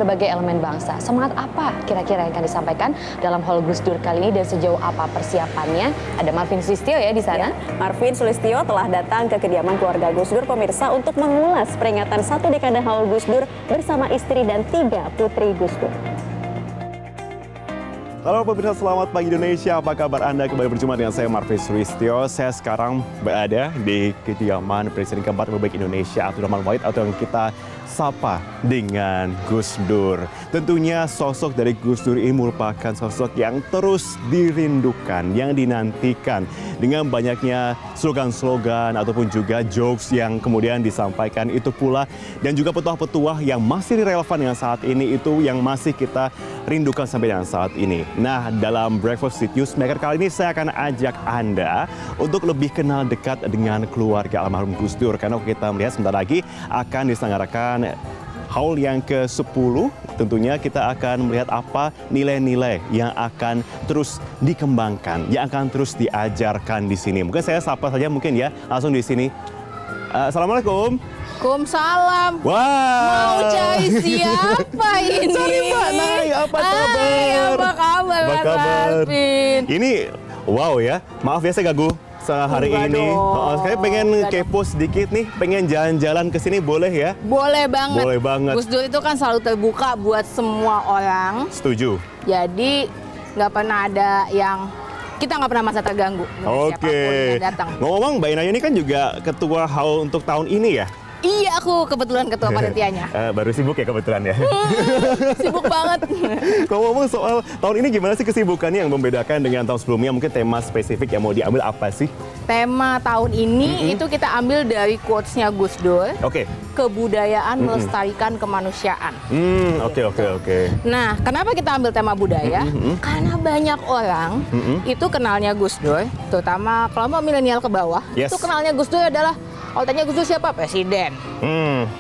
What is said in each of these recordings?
berbagai elemen bangsa. Semangat apa kira-kira yang akan disampaikan dalam Haul Gus Dur kali ini dan sejauh apa persiapannya? Ada Marvin Sulistyo ya di sana. Ya, Marvin Sulistyo telah datang ke kediaman keluarga Gus Dur pemirsa untuk mengulas peringatan 1 dekade Haul Gus Dur bersama istri dan 3 putri Gus Dur. Halo pemirsa, selamat pagi Indonesia. Apa kabar Anda? Kembali berjumpa dengan saya Marvin Sulistyo. Saya sekarang berada di kediaman Presiden keempat Republik Indonesia Abdurrahman Wahid atau yang kita sapa dengan Gus Dur. Tentunya sosok dari Gus Dur ini merupakan sosok yang terus dirindukan, yang dinantikan dengan banyaknya slogan-slogan ataupun juga jokes yang kemudian disampaikan itu pula, dan juga petuah-petuah yang masih relevan dengan saat ini itu yang masih kita rindukan sampai dengan saat ini. Nah, dalam Breakfast with Newsmaker kali ini saya akan ajak Anda untuk lebih kenal dekat dengan keluarga almarhum Gus Dur, karena kita melihat sebentar lagi akan diselenggarakan Haul yang ke-10. Tentunya kita akan melihat apa nilai-nilai yang akan terus dikembangkan, yang akan terus diajarkan di sini. Mungkin saya sapa saja mungkin ya, langsung di sini. Assalamualaikum. Waalaikumsalam. Wah. Mau cari siapa ini? Cari Mbak Nay, apa kabar? Apa kabar, Apa kabar? Marvin? Ini wow ya, maaf ya saya ganggu sehari Enggak ini. dong. Saya pengen Enggak kepo sedikit nih, pengen jalan-jalan ke sini boleh ya? Boleh banget. Boleh banget. Gus Dur itu kan selalu terbuka buat semua orang. Setuju. Jadi nggak pernah ada yang kita nggak pernah merasa terganggu. dengan siapapun yang datang. Ngomong-ngomong, Mbak Ina ini kan juga ketua Haul untuk tahun ini ya? Iya, aku kebetulan ketua panitianya. Baru sibuk ya kebetulan ya. Sibuk banget. Ngomong-ngomong soal tahun ini, gimana sih kesibukannya yang membedakan dengan tahun sebelumnya? Mungkin tema spesifik yang mau diambil apa sih? Tema tahun ini itu kita ambil dari quotes-nya Gus Dur. Oke. Kebudayaan melestarikan kemanusiaan. Oke. Nah, kenapa kita ambil tema budaya? Karena banyak orang itu kenalnya Gus Dur, terutama kelompok milenial ke bawah. Yes. Itu kenalnya Gus Dur adalah, kalau tanya Gus Dur siapa? Presiden.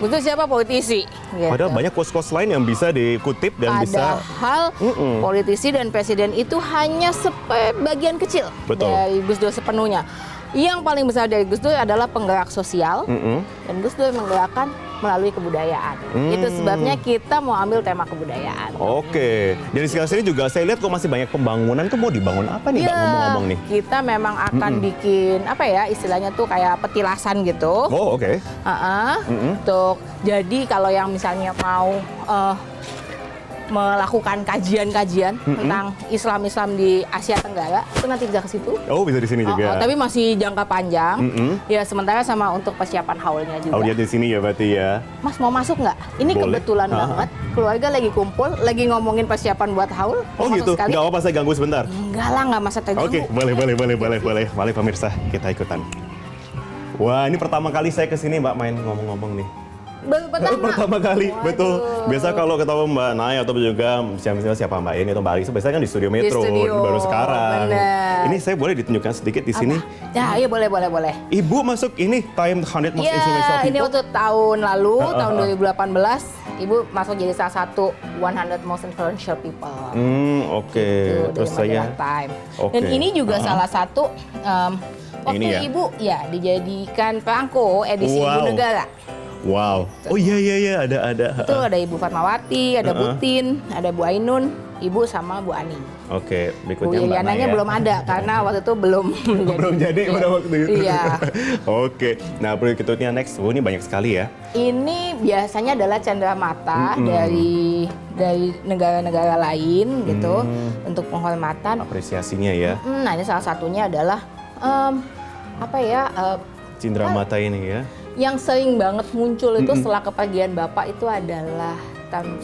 Gus Dur siapa? Politisi. Gitu. Padahal banyak quotes-quotes lain yang bisa dikutip dan bisa... Padahal politisi dan presiden itu hanya bagian kecil Betul. dari Gus Dur sepenuhnya. Yang paling besar dari Gus Dur adalah penggerak sosial, dan Gus Dur menggerakkan melalui kebudayaan. Itu sebabnya kita mau ambil tema kebudayaan. Oke. Dari sekarang sini juga saya lihat kok masih banyak pembangunan. Tuh mau dibangun apa nih Mbak ngomong-ngomong nih? Kita memang akan bikin apa ya istilahnya tuh kayak petilasan gitu. Oh oke. Untuk jadi kalau yang misalnya mau melakukan kajian-kajian tentang Islam di Asia Tenggara, itu nanti bisa ke situ. Oh bisa di sini juga. Tapi masih jangka panjang. Ya sementara sama untuk persiapan haulnya juga. Oh lihat di sini ya berarti ya. Mas mau masuk nggak? Ini Boleh. kebetulan banget. Keluarga lagi kumpul, lagi ngomongin persiapan buat haul. Oh Mau gitu. masuk sekali? Nggak apa-apa saya ganggu sebentar. Enggak lah, nggak masa terganggu. Oke, boleh. Mari pemirsa, kita ikutan. Wah, ini pertama kali saya kesini Mbak main ngomong-ngomong nih. Baru Pertama kali, Waduh. betul. Biasa kalau ketemu Mbak Nay atau juga siapa Mbak ini atau Mbak Alisa, biasanya kan di studio Metro, studio, baru sekarang. bener. Ini saya boleh ditunjukkan sedikit di sini. Ya, iya boleh. Ibu masuk ini Time 100 Most Influential Iya, ini People. waktu tahun lalu, tahun 2018, Ibu masuk jadi salah satu 100 Most Influential People. Oke. Gitu, Terus dari saya majalah Time. Oke. Dan ini juga salah satu waktu Ini ya? Ibu ya dijadikan perangko edisi Ibu Wow. Negara. Wow. Oh iya ada. Itu ada Ibu Fatmawati, ada Bu Tin, ada Bu Ainun, Ibu sama Bu Ani. Oke, Bu berikutnya Mbak Nay Iliananya ya. belum ada karena waktu itu belum Belum jadi pada waktu itu. Iya. Oke. Nah, berikutnya next. Ini banyak sekali ya. Ini biasanya adalah cendramata dari negara-negara lain gitu untuk penghormatan. Apresiasinya ya. Nah ini salah satunya adalah Cindramata ini ya. yang sering banget muncul itu setelah kepergian Bapak itu adalah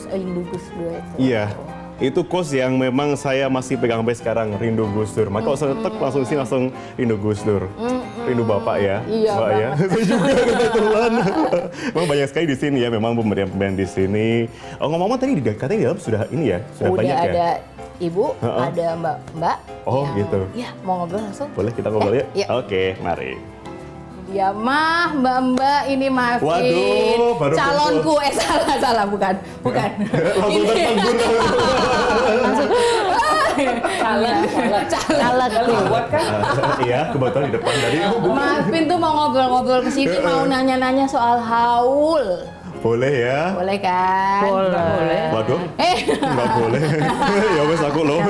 rindu Gus Dur itu. Iya. Itu quotes yang memang saya masih pegang sampai sekarang, rindu Gus Dur. Maka kalau saya tek langsung sini langsung rindu Gus Dur. Rindu Bapak ya. Iya, Mbak ya. banget. Saya juga kebetulan. Memang banyak sekali di sini ya, memang pemberian-pemberian di sini. Oh, ngomong-ngomong tadi katanya di dalam sudah ini ya, sudah Udah banyak ya. ada Ibu, ada Mbak. Oh, gitu. Ya mau ngobrol langsung. Boleh kita ngobrol ya? Iya. Oke, mari. Ya mah Mbak ini Marvin. Waduh, baru calonku salah bukan. Langsung tertenggur. Caleg tuh. Iya, kebetulan di depan tadi. Marvin tuh mau ngobrol-ngobrol ke sini, mau nanya-nanya soal haul. Boleh ya? Boleh kan? Boleh. Waduh, nggak boleh. Ya wes aku loh.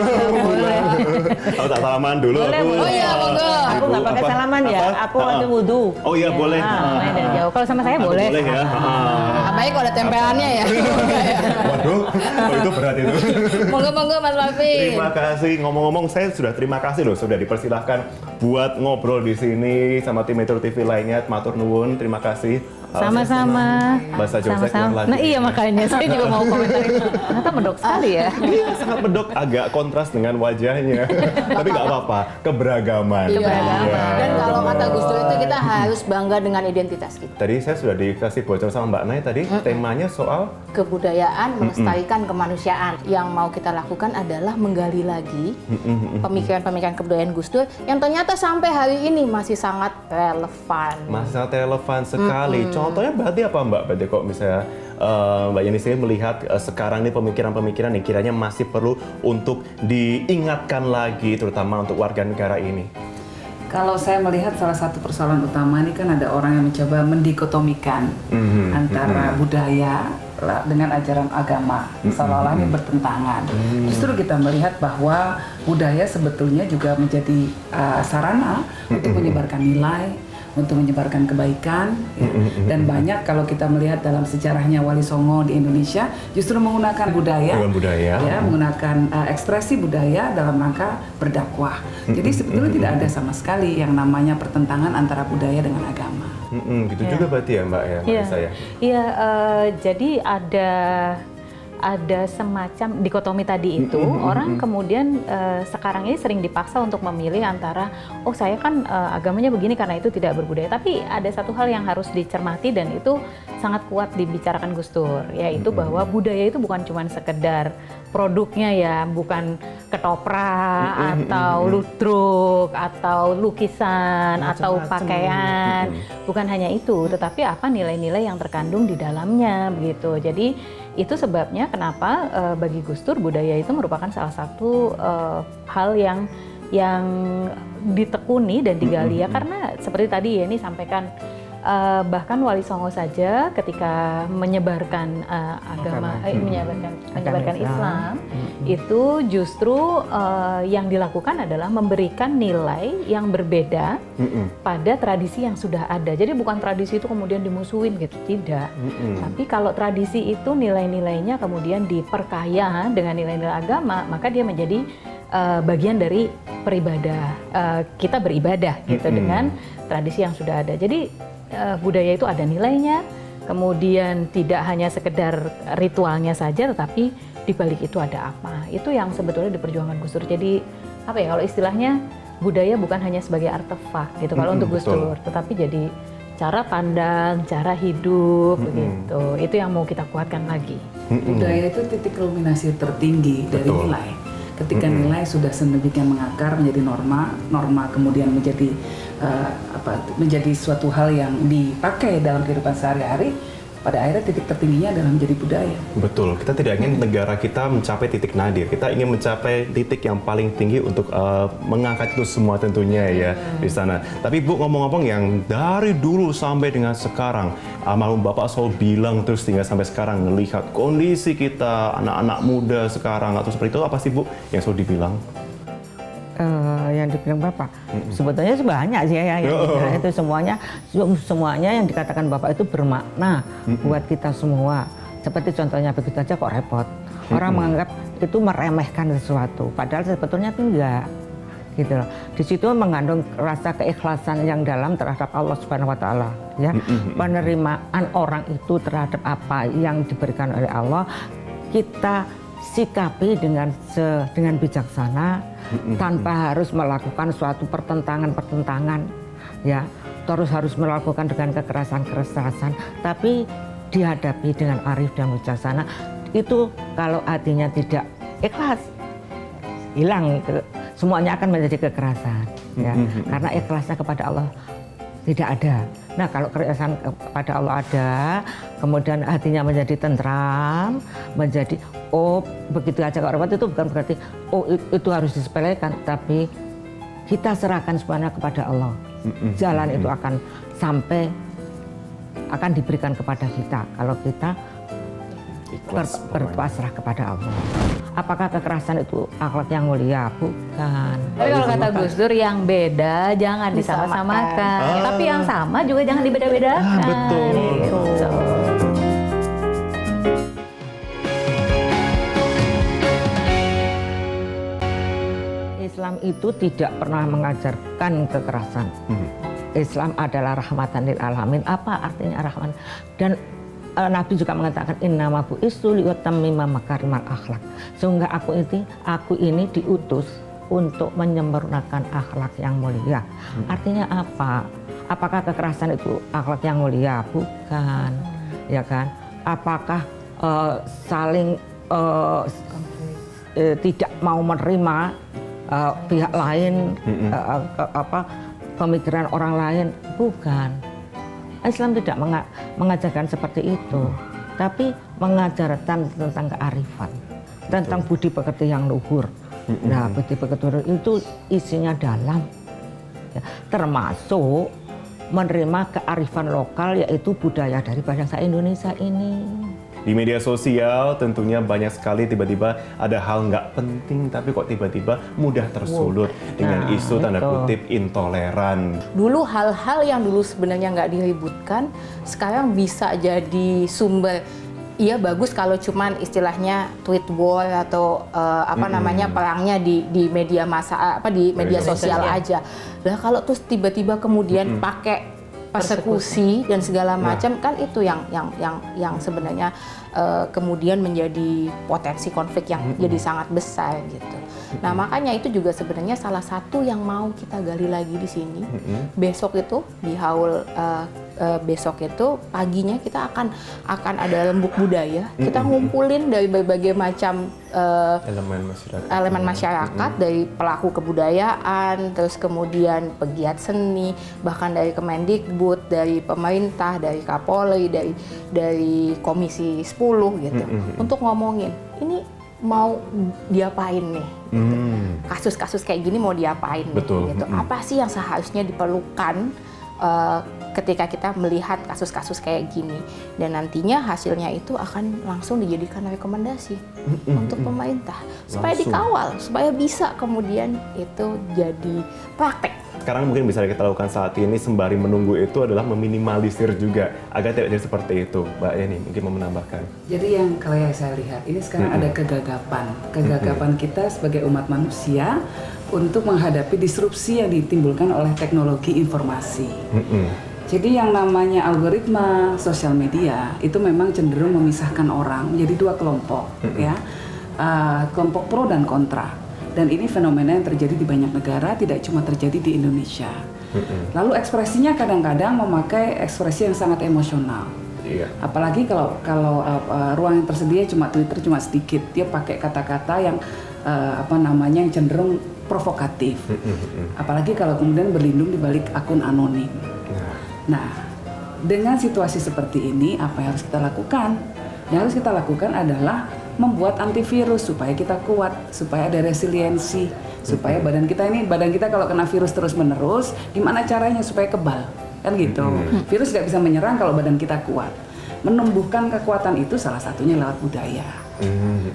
Aku tak salaman dulu. Boleh, aku. boleh. Oh iya, monggo. Aku nggak pakai Apa? salaman ya. Apa? Aku ada wudhu. Oh iya boleh. Main dari jauh. Kalau sama saya Aku boleh. Boleh ya. Baik kalau ada tempelannya ya. Waduh, oh, itu berat itu. Monggo Mas Marvin. Terima kasih. Ngomong-ngomong, saya sudah terima kasih loh sudah dipersilahkan buat ngobrol di sini sama tim Metro TV lainnya. Matur nuwun, terima kasih. Sama-sama. Bahasa Jawa saya kurang lagi. Nah iya makanya saya juga mau komentar itu. Ternyata medok sekali ya. Ini sangat medok, agak kontras dengan wajahnya. Tapi nggak apa-apa, keberagaman. Iya. Iya. Dan kalau kata Gus Dur itu kita harus bangga dengan identitas kita. Tadi saya sudah dikasih bocor sama Mbak Nay tadi, temanya soal Kebudayaan melestarikan kemanusiaan. Yang mau kita lakukan adalah menggali lagi pemikiran-pemikiran kebudayaan Gus Dur yang ternyata sampai hari ini masih sangat relevan. masih sangat relevan sekali. Contohnya berarti apa Mbak? Berarti kok misalnya Mbak Yeni sendiri melihat sekarang ini pemikiran-pemikiran yang kiranya masih perlu untuk diingatkan lagi, terutama untuk warga negara ini. Kalau saya melihat salah satu persoalan utama ini kan ada orang yang mencoba mendikotomikan antara budaya dengan ajaran agama, seolah-olah ini bertentangan. Justru kita melihat bahwa budaya sebetulnya juga menjadi sarana untuk menyebarkan nilai, untuk menyebarkan kebaikan, ya. Dan banyak kalau kita melihat dalam sejarahnya Wali Songo di Indonesia justru menggunakan budaya, Dengan budaya. ya, menggunakan ekspresi budaya dalam rangka berdakwah. Jadi sebetulnya tidak ada sama sekali yang namanya pertentangan antara budaya dengan agama. Gitu juga berarti ya Mbak ya, Iya. menurut saya. Iya, jadi ada semacam dikotomi tadi itu. Orang kemudian sekarang ini sering dipaksa untuk memilih antara oh saya kan agamanya begini karena itu tidak berbudaya. Tapi ada satu hal yang harus dicermati dan itu sangat kuat dibicarakan Gus Dur, yaitu bahwa budaya itu bukan cuma sekedar produknya ya, bukan ketoprak atau ludruk atau lukisan atau pakaian, bukan hanya itu, tetapi apa nilai-nilai yang terkandung di dalamnya begitu. Jadi itu sebabnya kenapa bagi Gus Dur budaya itu merupakan salah satu hal yang ditekuni dan digali ya, karena seperti tadi Yeni sampaikan, bahkan Wali Songo saja ketika menyebarkan menyebarkan Islam itu justru yang dilakukan adalah memberikan nilai yang berbeda pada tradisi yang sudah ada. Jadi bukan tradisi itu kemudian dimusuhin gitu, tidak. Tapi kalau tradisi itu nilai-nilainya kemudian diperkaya dengan nilai-nilai agama, maka dia menjadi bagian dari kita beribadah gitu dengan tradisi yang sudah ada. Jadi budaya itu ada nilainya, kemudian tidak hanya sekedar ritualnya saja, tetapi di balik itu ada apa. Itu yang sebetulnya diperjuangkan Gus Dur. Jadi apa ya, kalau istilahnya budaya bukan hanya sebagai artefak gitu kalau untuk Gus Dur, tetapi jadi cara pandang, cara hidup begitu. Itu yang mau kita kuatkan lagi. Budaya itu titik kulminasi tertinggi dari nilai. Ketika nilai sudah sedemikian mengakar menjadi norma kemudian menjadi menjadi suatu hal yang dipakai dalam kehidupan sehari-hari, pada akhirnya titik tertingginya adalah menjadi budaya. Betul, kita tidak ingin negara kita mencapai titik nadir, kita ingin mencapai titik yang paling tinggi untuk mengangkat itu semua tentunya ya di sana. Tapi Bu, ngomong-ngomong yang dari dulu sampai dengan sekarang, almarhum Bapak selalu bilang terus hingga sampai sekarang, melihat kondisi kita anak-anak muda sekarang atau seperti itu, apa sih Bu yang selalu dibilang? Yang dibilang Bapak sebetulnya banyak sih ya, itu semuanya yang dikatakan Bapak itu bermakna buat kita semua. Seperti contohnya begitu aja kok repot. Orang menganggap itu meremehkan sesuatu, padahal sebetulnya itu enggak gitu loh. Di situ mengandung rasa keikhlasan yang dalam terhadap Allah Subhanahu wa taala ya. Penerimaan orang itu terhadap apa yang diberikan oleh Allah, kita sikapi dengan bijaksana, tanpa harus melakukan suatu pertentangan ya, terus harus melakukan dengan kekerasan, tapi dihadapi dengan arif dan bijaksana. Itu kalau hatinya tidak ikhlas, hilang, semuanya akan menjadi kekerasan ya, karena ikhlasnya kepada Allah tidak ada. Nah, kalau keikhlasan kepada Allah ada, kemudian hatinya menjadi tentram, menjadi begitu aja kok repot, itu bukan berarti itu harus disepelekan, tapi kita serahkan semuanya kepada Allah. Jalan itu akan sampai akan diberikan kepada kita kalau kita berpasrah kepada Allah. Apakah kekerasan itu akhlak yang mulia? Bukan. Tapi kalau kata Gus Dur, yang beda jangan disama-samakan. Tapi yang sama juga jangan dibeda-bedakan. Betul. Gitu. Islam itu tidak pernah mengajarkan kekerasan. Islam adalah rahmatan lil alamin. Apa artinya rahman? Dan Nabi juga mengatakan innama bu'istu liutammima makarimal akhlak. Sehingga aku ini diutus untuk menyempurnakan akhlak yang mulia. Artinya apa? Apakah kekerasan itu akhlak yang mulia? Bukan. Ya kan? Apakah saling tidak mau menerima pihak lain, pemikiran orang lain? Bukan. Islam tidak mengajarkan seperti itu, tapi mengajarkan tentang kearifan, tentang budi pekerti yang luhur. Nah, budi pekerti itu isinya dalam, ya, termasuk menerima kearifan lokal, yaitu budaya dari bangsa Indonesia ini. Di media sosial tentunya banyak sekali tiba-tiba ada hal nggak penting tapi kok tiba-tiba mudah tersulut dengan isu tanda kutip intoleran. Dulu hal-hal yang dulu sebenarnya nggak diributkan, sekarang bisa jadi sumber. Iya bagus kalau cuman istilahnya tweet war atau perangnya di media massa, di media sosial aja. Lah kalau terus tiba-tiba kemudian pakai persekusi dan segala macam, kan itu yang sebenarnya kemudian menjadi potensi konflik yang jadi sangat besar gitu. Nah makanya itu juga sebenarnya salah satu yang mau kita gali lagi di sini. Besok itu di haul besok itu paginya kita akan ada lembuk budaya. Kita ngumpulin dari berbagai macam elemen masyarakat, dari pelaku kebudayaan, terus kemudian pegiat seni, bahkan dari Kemendikbud, dari pemerintah, dari Kapolri, dari Komisi 10 gitu, untuk ngomongin ini mau diapain nih, gitu. Kasus-kasus kayak gini mau diapain nih, gitu. Apa sih yang seharusnya diperlukan ketika kita melihat kasus-kasus kayak gini, dan nantinya hasilnya itu akan langsung dijadikan rekomendasi untuk pemerintah supaya dikawal, supaya bisa kemudian itu jadi praktek. Sekarang mungkin bisa kita lakukan saat ini sembari menunggu itu adalah meminimalisir juga agar tidak jadi seperti itu. Mbak Yani mungkin mau menambahkan. Jadi yang kalau yang saya lihat ini sekarang ada kegagapan kita sebagai umat manusia untuk menghadapi disrupsi yang ditimbulkan oleh teknologi informasi. Jadi yang namanya algoritma sosial media itu memang cenderung memisahkan orang menjadi dua kelompok, ya, kelompok pro dan kontra. Dan ini fenomena yang terjadi di banyak negara, tidak cuma terjadi di Indonesia. Lalu ekspresinya kadang-kadang memakai ekspresi yang sangat emosional. Apalagi kalau ruang yang tersedia cuma Twitter cuma sedikit, dia pakai kata-kata yang yang cenderung provokatif. Apalagi kalau kemudian berlindung di balik akun anonim. Nah, dengan situasi seperti ini, apa yang harus kita lakukan? Yang harus kita lakukan adalah membuat antivirus supaya kita kuat, supaya ada resiliensi, supaya badan kita kalau kena virus terus-menerus, gimana caranya supaya kebal, kan gitu. Virus nggak bisa menyerang kalau badan kita kuat. Menumbuhkan kekuatan itu salah satunya lewat budaya.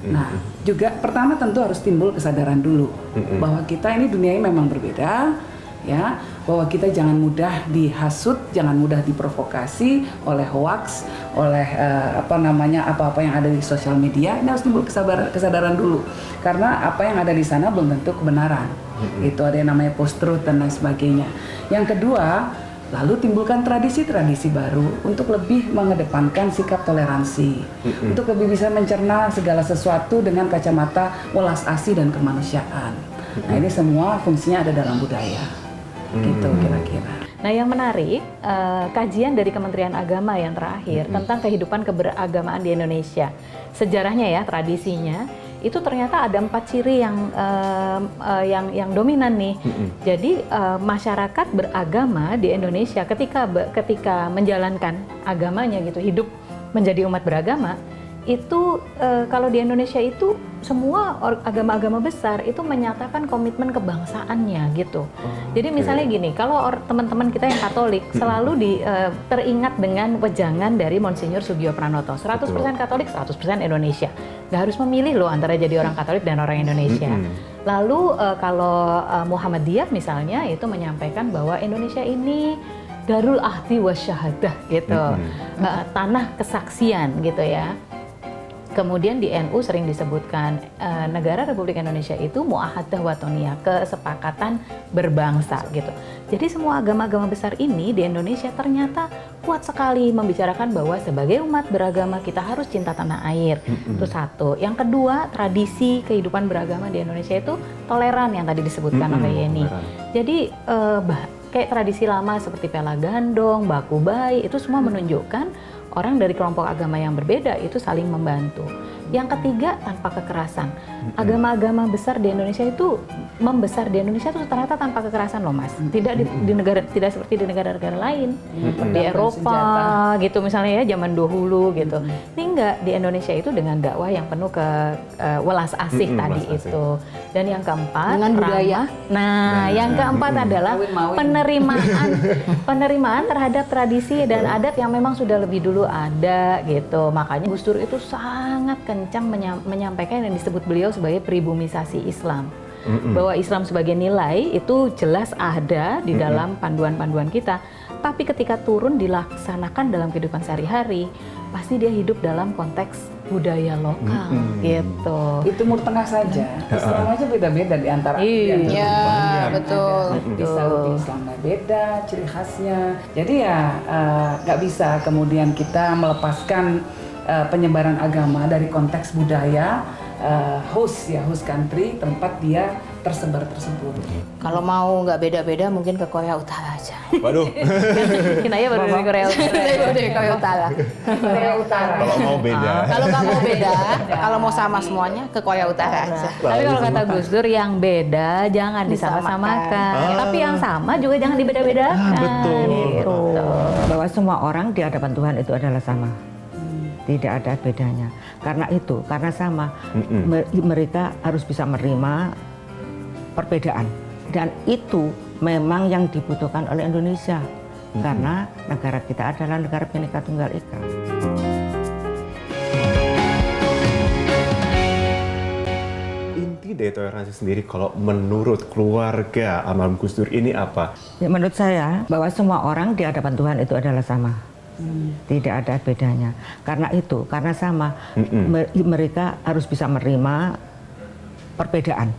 Nah, juga pertama tentu harus timbul kesadaran dulu bahwa kita ini dunia ini memang berbeda, ya, bahwa kita jangan mudah dihasut, jangan mudah diprovokasi oleh hoax, oleh apa-apa yang ada di sosial media. Ini harus timbul kesadaran dulu, karena apa yang ada di sana belum tentu kebenaran. Itu ada yang namanya post-truth dan lain sebagainya. Yang kedua, lalu timbulkan tradisi-tradisi baru untuk lebih mengedepankan sikap toleransi, untuk lebih bisa mencerna segala sesuatu dengan kacamata welas asih dan kemanusiaan. Nah ini semua fungsinya ada dalam budaya, gitu kira-kira. Nah yang menarik, kajian dari Kementerian Agama yang terakhir tentang kehidupan keberagamaan di Indonesia, sejarahnya ya, tradisinya, itu ternyata ada 4 ciri yang dominan nih. Jadi masyarakat beragama di Indonesia ketika menjalankan agamanya gitu, hidup menjadi umat beragama, itu kalau di Indonesia itu semua agama-agama besar itu menyatakan komitmen kebangsaannya gitu. Jadi misalnya gini, kalau teman-teman kita yang Katolik selalu teringat dengan wejangan dari Monsinyur Sugio Pranoto, 100% Katolik, 100% Indonesia. Nggak harus memilih loh antara jadi orang Katolik dan orang Indonesia. Lalu kalau Muhammadiyah misalnya itu menyampaikan bahwa Indonesia ini Darul Ahdi wa Syahadah gitu, tanah kesaksian gitu ya. Kemudian di NU sering disebutkan negara Republik Indonesia itu muahadah watoniyah, kesepakatan berbangsa gitu. Jadi semua agama-agama besar ini di Indonesia ternyata kuat sekali membicarakan bahwa sebagai umat beragama kita harus cinta tanah air. Itu satu. Yang kedua, tradisi kehidupan beragama di Indonesia itu toleran yang tadi disebutkan oleh Yeni. Jadi kayak tradisi lama seperti pela gandong, baku bayi itu semua menunjukkan orang dari kelompok agama yang berbeda itu saling membantu. Yang ketiga, tanpa kekerasan. Agama-agama besar di Indonesia itu membesar di Indonesia itu ternyata tanpa kekerasan loh Mas. Tidak tidak seperti di negara-negara lain. Di Eropa gitu misalnya ya zaman dahulu gitu. Ini enggak, di Indonesia itu dengan dakwah yang penuh ke welas asih tadi itu. Dan yang keempat, dengan budaya. Nah, yang keempat adalah penerimaan terhadap tradisi dan adat yang memang sudah lebih dulu ada gitu. Makanya Gus Dur itu sangat kencang menyampaikan yang disebut beliau sebagai pribumisasi Islam. Bahwa Islam sebagai nilai itu jelas ada di dalam panduan-panduan kita. Tapi ketika turun dilaksanakan dalam kehidupan sehari-hari, pasti dia hidup dalam konteks budaya lokal gitu. Itu Timur Tengah saja, Islam aja beda-beda di antara. Iya, betul. Di Saudi Islamnya beda, ciri khasnya. Jadi ya nggak bisa kemudian kita melepaskan penyebaran agama dari konteks budaya host country tempat dia tersebar tersebut. Kalau mau nggak beda-beda mungkin ke Korea Utara aja. Waduh. Kinaya baru dari Korea Utara. Dari Korea Utara. Korea Utara. Kalau mau beda. Kalau nggak mau beda, kalau mau sama semuanya ke Korea Utara aja. Tapi kalau kata Gus Dur yang beda jangan disama-samakan. Tapi yang sama juga jangan dibeda-bedakan. Betul. Gitu. Bahwa semua orang di hadapan Tuhan itu adalah sama. Tidak ada bedanya. Karena sama, mereka harus bisa menerima perbedaan. Dan itu memang yang dibutuhkan oleh Indonesia. Karena negara kita adalah negara Bhinneka Tunggal Ika. Inti dari toleransi sendiri kalau menurut keluarga almarhum Gus Dur ini apa? Ya, menurut saya bahwa semua orang di hadapan Tuhan itu adalah sama. Tidak ada bedanya. Karena sama, mereka harus bisa menerima perbedaan.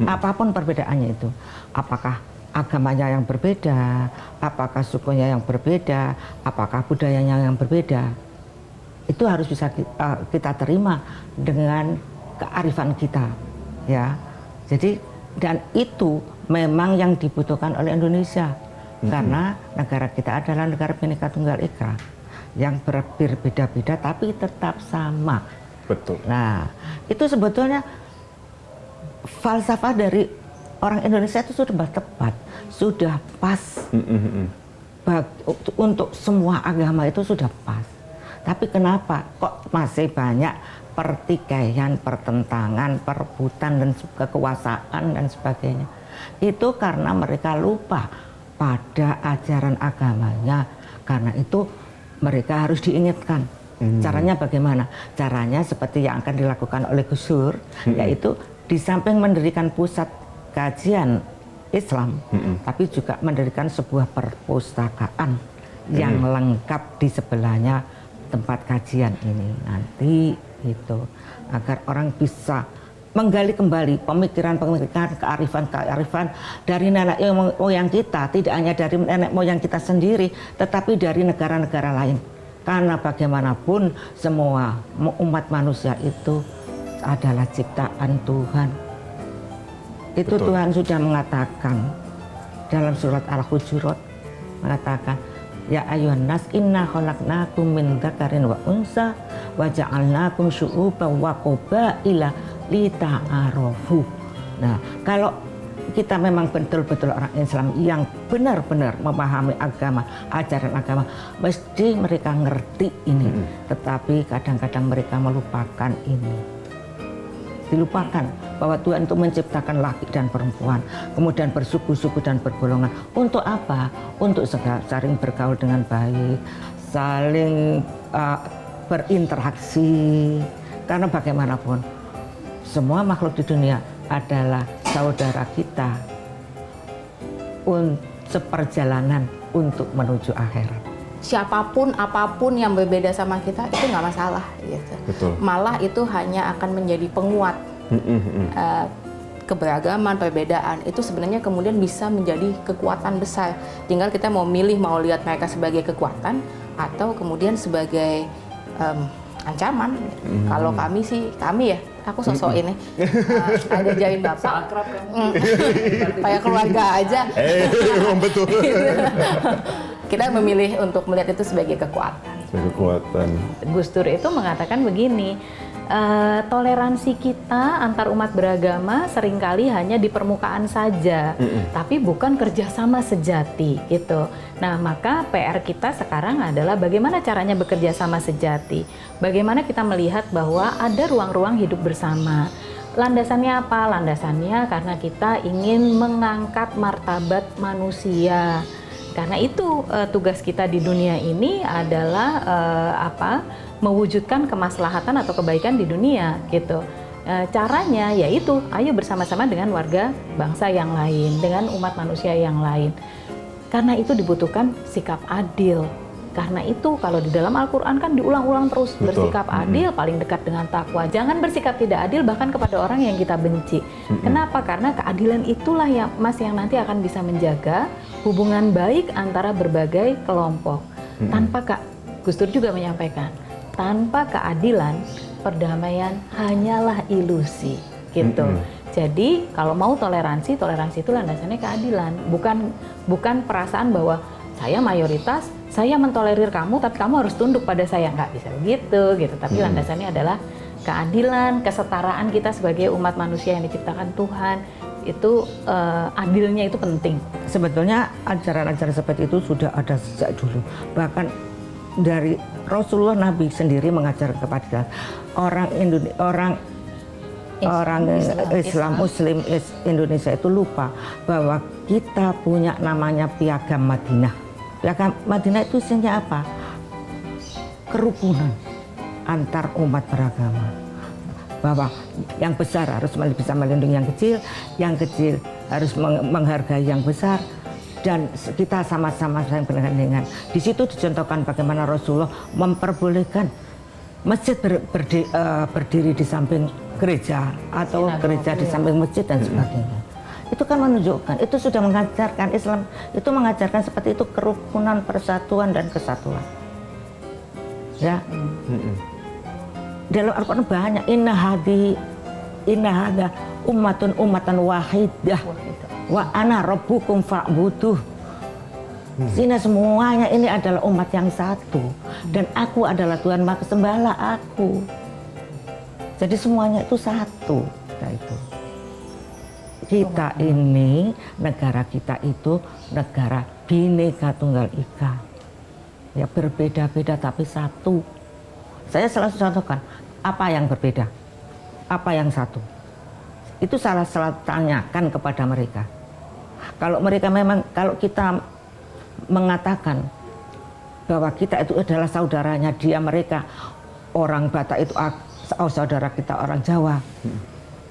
Apapun perbedaannya itu. Apakah agamanya yang berbeda, apakah sukunya yang berbeda, apakah budayanya yang berbeda. Itu harus bisa kita terima dengan kearifan kita, ya. Jadi dan itu memang yang dibutuhkan oleh Indonesia. Karena negara kita adalah negara Bhinneka Tunggal Ika yang berbeda-beda tapi tetap sama. Betul. Nah, itu sebetulnya falsafah dari orang Indonesia itu sudah tepat, sudah pas. Untuk semua agama itu sudah pas. Tapi kenapa kok masih banyak pertikaian, pertentangan, perebutan dan kekuasaan dan sebagainya? Itu karena mereka lupa pada ajaran agamanya. Karena itu mereka harus diingatkan. Caranya bagaimana? Caranya seperti yang akan dilakukan oleh Gus Dur, yaitu di samping mendirikan pusat kajian Islam, tapi juga mendirikan sebuah perpustakaan yang lengkap di sebelahnya tempat kajian ini nanti itu, agar orang bisa menggali kembali pemikiran-pemikiran, kearifan dari nenek moyang kita, tidak hanya dari nenek moyang kita sendiri, tetapi dari negara-negara lain. Karena bagaimanapun semua umat manusia itu adalah ciptaan Tuhan. Itu betul. Tuhan sudah mengatakan dalam surat Al-Hujurat, mengatakan, ya ayyuhan nas inna khalaqnakum min dzakarin wa unsa wa ja'alnakum syu'uban wa qabaila lita'arafu. Nah, kalau kita memang betul-betul orang Islam yang benar-benar memahami agama, ajaran agama, mesti mereka ngerti ini. Tetapi kadang-kadang mereka melupakan ini. Dilupakan bahwa Tuhan itu menciptakan laki dan perempuan, kemudian bersuku-suku dan bergolongan. Untuk apa? Untuk saling bergaul dengan baik, saling berinteraksi. Karena bagaimanapun, semua makhluk di dunia adalah saudara kita seperjalanan untuk menuju akhirat. Siapapun, apapun yang berbeda sama kita itu nggak masalah gitu. Betul. Malah itu hanya akan menjadi penguat keberagaman, perbedaan. Itu sebenarnya kemudian bisa menjadi kekuatan besar. Tinggal kita mau milih, mau lihat mereka sebagai kekuatan atau kemudian sebagai ancaman. Kalau kami sih, kami ya, aku sosok ini ada jain bapak, Akrab kan? kayak keluarga aja. Betul. Kita memilih untuk melihat itu sebagai kekuatan. Kekuatan. Gus Dur itu mengatakan begini, toleransi kita antar umat beragama seringkali hanya di permukaan saja, tapi bukan kerjasama sejati gitu. Nah, maka PR kita sekarang adalah bagaimana caranya bekerja sama sejati. Bagaimana kita melihat bahwa ada ruang-ruang hidup bersama. Landasannya apa? Landasannya karena kita ingin mengangkat martabat manusia. Karena itu tugas kita di dunia ini adalah mewujudkan kemaslahatan atau kebaikan di dunia gitu. Caranya yaitu ayo bersama-sama dengan warga bangsa yang lain, dengan umat manusia yang lain. Karena itu dibutuhkan sikap adil. Karena itu kalau di dalam Al-Quran kan diulang-ulang terus, bersikap adil paling dekat dengan takwa. Jangan bersikap tidak adil bahkan kepada orang yang kita benci. Kenapa? Karena keadilan itulah yang nanti akan bisa menjaga hubungan baik antara berbagai kelompok. Tanpa Gus Dur juga menyampaikan, tanpa keadilan perdamaian hanyalah ilusi gitu. Jadi kalau mau toleransi itu landasannya keadilan, bukan perasaan bahwa saya mayoritas, saya mentolerir kamu, tapi kamu harus tunduk pada saya. Nggak bisa begitu gitu. Tapi landasannya adalah keadilan, kesetaraan kita sebagai umat manusia yang diciptakan Tuhan. Itu adilnya itu penting. Sebetulnya ajaran-ajaran seperti itu sudah ada sejak dulu. Bahkan dari Rasulullah, Nabi sendiri mengajar kepada orang Islam Muslim Indonesia itu lupa bahwa kita punya namanya Piagam Madinah. Piagam Madinah itu isinya apa? Kerukunan antar umat beragama. Bahwa yang besar harus bisa melindungi yang kecil harus menghargai yang besar, dan kita sama-sama saling bergandengan. Di situ dicontohkan bagaimana Rasulullah memperbolehkan masjid berdiri di samping gereja atau gereja di samping masjid dan sebagainya. Itu kan menunjukkan, itu sudah mengajarkan Islam, itu mengajarkan seperti itu kerukunan, persatuan dan kesatuan. Ya. Dalam Al-Quran banyak inna hada ummatan wahidah wa ana rabbukum fa'buduh. Sehingga semuanya ini adalah umat yang satu dan aku adalah Tuhan, maka sembahlah aku. Jadi semuanya itu satu. Kita ini, negara kita itu negara Bhinneka Tunggal Ika. Ya, berbeda-beda tapi satu. Saya selalu contohkan, apa yang berbeda? Apa yang satu? Itu selalu tanyakan kepada mereka. Kalau mereka memang, kalau kita mengatakan bahwa kita itu adalah saudaranya dia mereka, orang Batak itu saudara kita orang Jawa,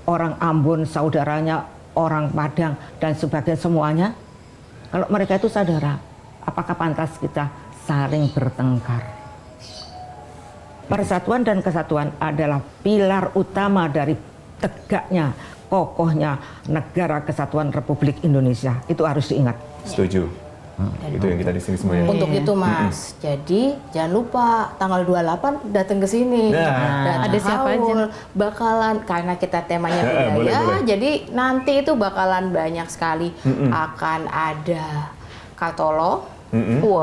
orang Ambon saudaranya orang Padang dan sebagainya semuanya. Kalau mereka itu saudara, apakah pantas kita saling bertengkar? Persatuan dan kesatuan adalah pilar utama dari tegaknya, kokohnya negara kesatuan Republik Indonesia. Itu harus diingat. Setuju. Itu yang kita di sini semuanya. Untuk itu Mas, jadi jangan lupa tanggal 28 datang ke sini. Dan ada siapa aja? Bakalan, karena kita temanya budaya, boleh. jadi nanti itu bakalan banyak sekali. Akan ada Kartolo,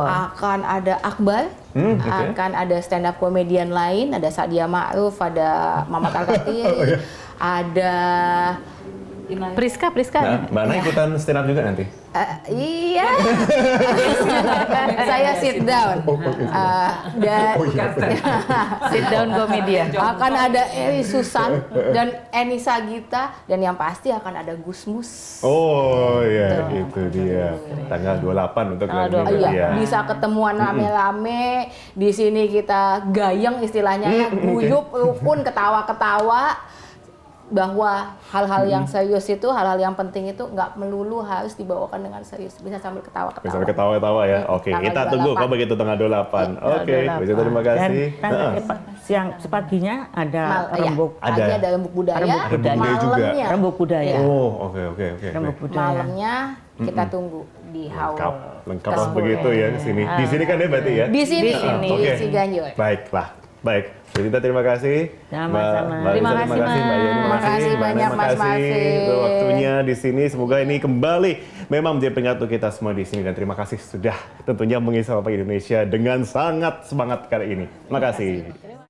akan ada Akbar, akan ada stand up komedian lain, ada Sadia Ma'ruf, ada Mamat Al-Katiri, ada Priska. Nah, Mbak Ana ikutan stand up juga nanti? Iya, saya sit down. Dan Sit down Gomedia. akan ada Eri Susan dan Eni Sagita, dan yang pasti akan ada Gusmus. Oh iya, itu dia. Tanggal 28 untuk yang ini. Iya, bisa ketemuan rame-rame. Di sini kita gayeng istilahnya, ya, guyup, rukun, ketawa-ketawa. Bahwa hal-hal yang serius itu, hal-hal yang penting itu nggak melulu harus dibawakan dengan serius. Bisa sambil ketawa-ketawa. Bisa ketawa-tawa ya. Oke, Tanggal kita tunggu 28. kalau begitu tanggal 28. Oke, bisa terima Dan kasih. siang sepaginya ada rembuk. Ada. Pagi ada rembuk budaya, Rembuk budaya juga. malamnya, Rembuk budaya. Oh, oke. Rembuk budaya. malamnya kita tunggu di Lengkap, Haul. lengkap Tersebut. begitu ya di sini. Di sini kan ya berarti ya? Di sini, sini. di Oke. Ciganjur. Baiklah, baik. Kita terima kasih. Sama-sama. Mbak Lisa, Terima kasih, Mbak Yeni, Terima kasih Mbak Ana, banyak, terima Mas kasih Marvin. untuk waktunya di sini. Semoga ini kembali memang menjadi penyatu kita semua di sini, dan terima kasih sudah tentunya mengisi Sapa Pagi Indonesia dengan sangat semangat kali ini. Terima kasih.